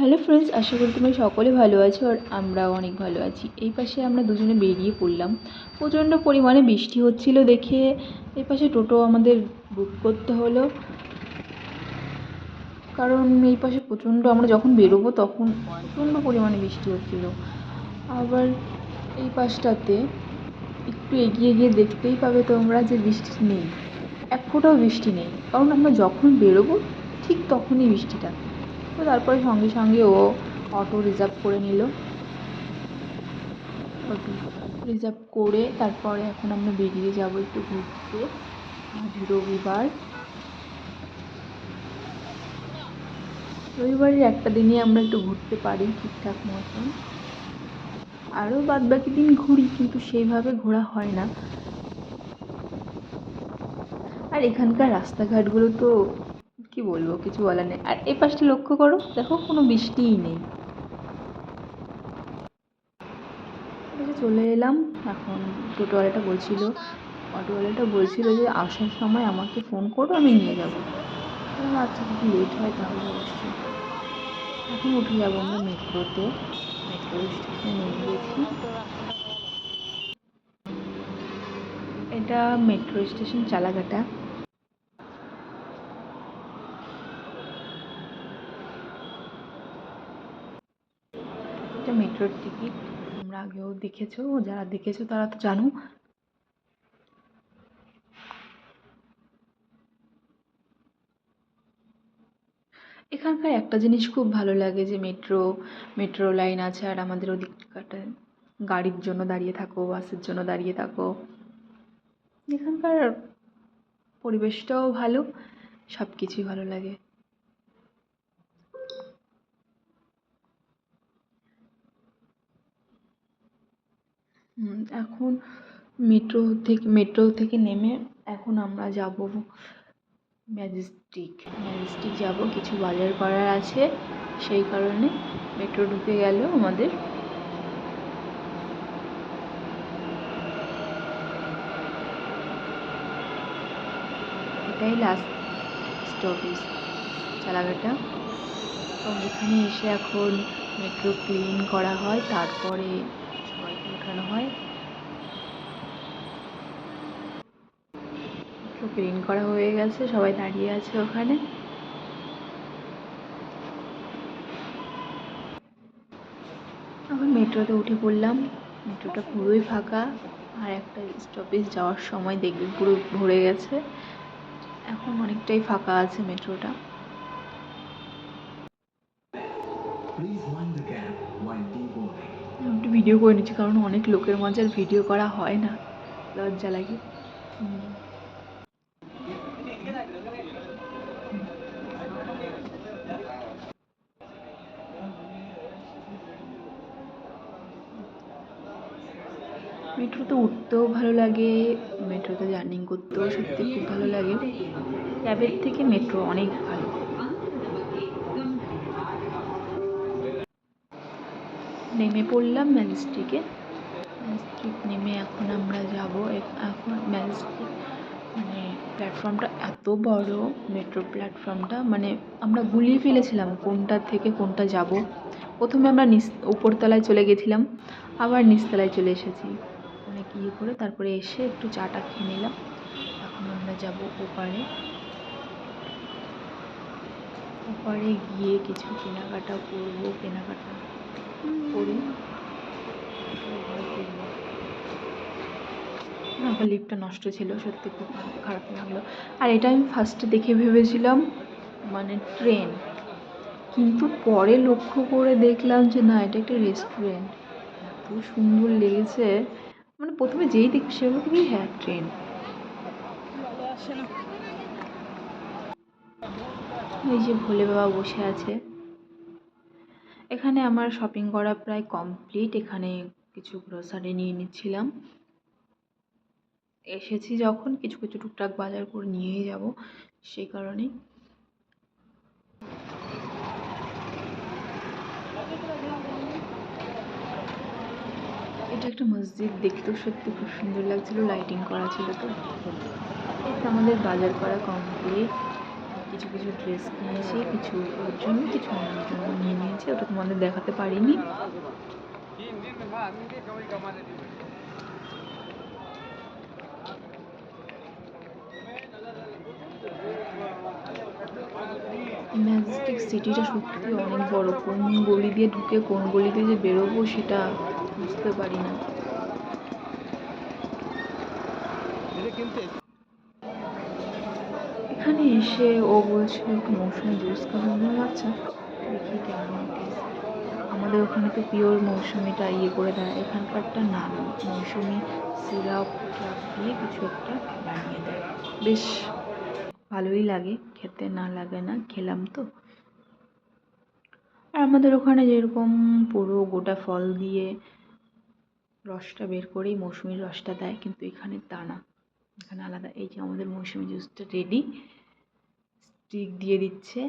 Hello friends, আশা করি তোমরা সকলে ভালো আছো আর আমরাও অনেক ভালো আছি। এই পাশে আমরা দুজনে বেরিয়ে পড়লাম। প্রচণ্ড পরিমাণে বৃষ্টি হচ্ছিল দেখে এই পাশে টোটো আমাদের বুক করতে হলো, কারণ এই পাশে আমরা যখন বেরোবো তখন প্রচণ্ড পরিমাণে বৃষ্টি হচ্ছিল। আবার এই পাশটাতে একটু এগিয়ে গিয়ে দেখতেই পাবে তোমরা যে বৃষ্টি নেই, এক ফোঁটাও বৃষ্টি নেই, কারণ আমরা যখন বেরোবো ঠিক তখনই বৃষ্টিটা। তো তারপরে সঙ্গে সঙ্গে ও অটো রিজার্ভ করে নিল। অটো রিজার্ভ করে তারপরে এখন আমরা বেরিয়ে যাব একটু ঘুরতে। আজ রবিবারের একটা দিনই আমরা একটু ঘুরতে পারি ঠিকঠাক মতন, আরও বাদ বাকি দিন ঘুরি কিন্তু সেইভাবে ঘোরা হয় না। আর এখানকার রাস্তাঘাটগুলো তো কি বলবো, কিছু বলার নেই। আর এই পাশটা লক্ষ্য করো, দেখো কোনো বৃষ্টিই নেই। চলে এলাম। এখন অটোওয়ালাটা বলছিল যে আসার সময় আমাকে ফোন করো, আমি নিয়ে যাবো। আচ্ছা, যদি লেট হয় তাহলে অবশ্যই। এখন উঠে যাবো আমরা মেট্রো স্টেশনে নেমে গেছি। এটা মেট্রো স্টেশন চালাঘাটা। এটা মেট্রোর টিকিট, তোমরা আগেও দেখেছো, যারা দেখেছো তারা তো জানো। এখানকার একটা জিনিস খুব ভালো লাগে যে মেট্রো লাইন আছে, আর আমাদের ওদিকটায় গাড়ির জন্য দাঁড়িয়ে থাকো, বাসের জন্য দাঁড়িয়ে থাকো। এখানকার পরিবেশটাও ভালো, সব কিছুই ভালো লাগে। এখন মেট্রো থেকে নেমে এখন আমরা যাব ম্যাজেস্টিক যাব, কিছু বাজার করার আছে, সেই কারণে মেট্রো ঢুকে গেল আমাদের। এটাই লাস্ট স্টপেজ চালাঘাটা। এবং এখানে এসে এখন মেট্রো ক্লিন করা হয়, তারপরে সবাইকে ওঠানো হয়। মেট্রো ক্লিন করা হয়ে গেছে, সবাই দাঁড়িয়ে আছে ওখানে। এখন মেট্রোতে উঠে পড়লাম। মেট্রোটা পুরোই ফাঁকা, আর একটা স্টপেজ যাওয়ার সময় দেখবে পুরো ভরে গেছে। এখন অনেকটাই ফাঁকা আছে মেট্রোটা। একটু ভিডিও করে নিচ্ছি, কারণ অনেক লোকের মাঝে আর ভিডিও করা হয় না, লজ্জা লাগে। মেট্রোতে উঠতেও ভালো লাগে, মেট্রোতে জার্নি করতেও সত্যি খুব ভালো লাগে। ক্যাবের থেকে মেট্রো অনেক ভালো। নেমে পড়লাম ম্যাজেস্টিক নেমে এখন আমরা যাব। এখন ম্যাজেস্টিক প্ল্যাটফর্মটা এত বড়, মেট্রো প্ল্যাটফর্মটা আমরা গুলিয়ে ফেলেছিলাম কোনটা থেকে কোনটা যাব। প্রথমে আমরা উপরতলায় চলে গেছিলাম, আবার নিচতলায় চলে এসেছি অনেক করে। তারপরে এসে একটু চাটা খেয়ে নিলাম। এখন আমরা যাব ওপারে গিয়ে কিছু কেনাকাটা করবো, কেনাকাটা করে ঘরে ফিরবো। আবার লিফটটা নষ্ট ছিল, সত্যি খুব খারাপ লাগলো। আর এটা আমি ফার্স্টে দেখে ভেবেছিলাম ট্রেন, কিন্তু পরে লক্ষ্য করে দেখলাম যে না, এটা একটা রেস্টুরেন্ট। এত সুন্দর লেগেছে, প্রথমে যেই দেখি সেগুলো থেকে হ্যাঁ ট্রেন। এই যে ভোলে বাবা বসে আছে। এখানে আমার শপিং করা প্রায় কমপ্লিট। এখানে কিছু গ্রোসারি নিয়ে নিচ্ছিলাম। এসেছি যখন কিছু কিছু টুকটাক বাজার করে নিয়েই যাব, সেই কারণেই। এটা একটা মসজিদ, দেখতেও সত্যি খুব সুন্দর লাগছিল, লাইটিং করা ছিল তো। এই তো আমাদের বাজার করা কমপ্লিট। কিছু কিছু ড্রেস কিনেছি, কিছু ওর জন্য কিছু আমার জন্য নিয়ে নিয়েছি। নিয়েছি, ওটা তোমাদের দেখাতে পারিনি। ম্যাজেস্টিক সিটিটা সত্যি অনেক বড়, কোন গলি দিয়ে ঢুকে কোন গলি দিয়ে যে বেরোবো সেটা বুঝতে পারি না। এখানে এসে ও বলছিল একটু মৌসুমি জুস খাবো। আচ্ছা দেখি কেমন টেস্ট। আমাদের ওখানে তো পিওর মৌসুমিটা করে দেয়, এখানকারটা না, মৌসুমি সিরাপ দিয়ে কিছু একটা বানিয়ে দেয়, বেশ ভালোই লাগে খেতে, না লাগে না, খেলাম তো। আর আমাদের ওখানে যেরকম পুরো গোটা ফল দিয়ে রসটা বের করেই মৌসুমির রসটা দেয়, কিন্তু এখানে তা না, এখানে আলাদা। এই যে আমাদের মৌসুমি জুসটা রেডি, স্টিক দিয়ে দিচ্ছে।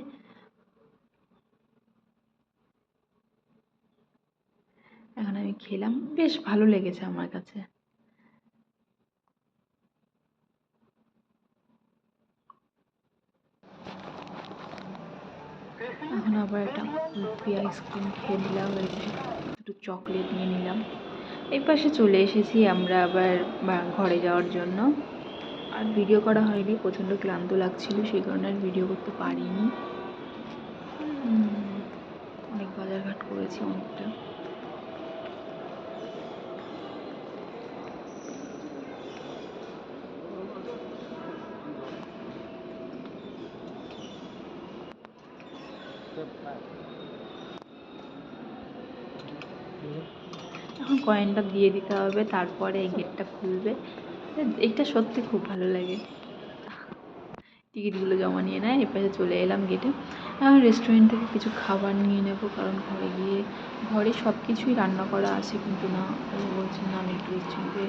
এখন আমি খেলাম, বেশ ভালো লেগেছে আমার কাছে। এখন আবার একটা কুলফি আইসক্রিম খেয়ে নিলাম, একটু চকলেট নিয়ে নিলাম। এই পাশে চলে এসেছি আমরা আবার ঘরে যাওয়ার জন্য। আর ভিডিও করা হয়নি, প্রচণ্ড ক্লান্ত লাগছিল, সেই কারণে আর ভিডিও করতে পারিনি। অনেক বাজারঘাট করেছি অনেকটা। এখন কয়েনটা দিয়ে দিতে হবে, তারপরে এই গেটটা খুলবে। এইটা সত্যি খুব ভালো লাগে। টিকিটগুলো জমা নিয়ে নেয়। এপাশে চলে এলাম গেটে। এখন রেস্টুরেন্ট থেকে কিছু খাবার নিয়ে নেব, কারণ ঘরে গিয়ে ঘরে সব কিছুই রান্না করা আছে, কিন্তু না, ও বলছে না আমি একটু রেস্টুরেন্টে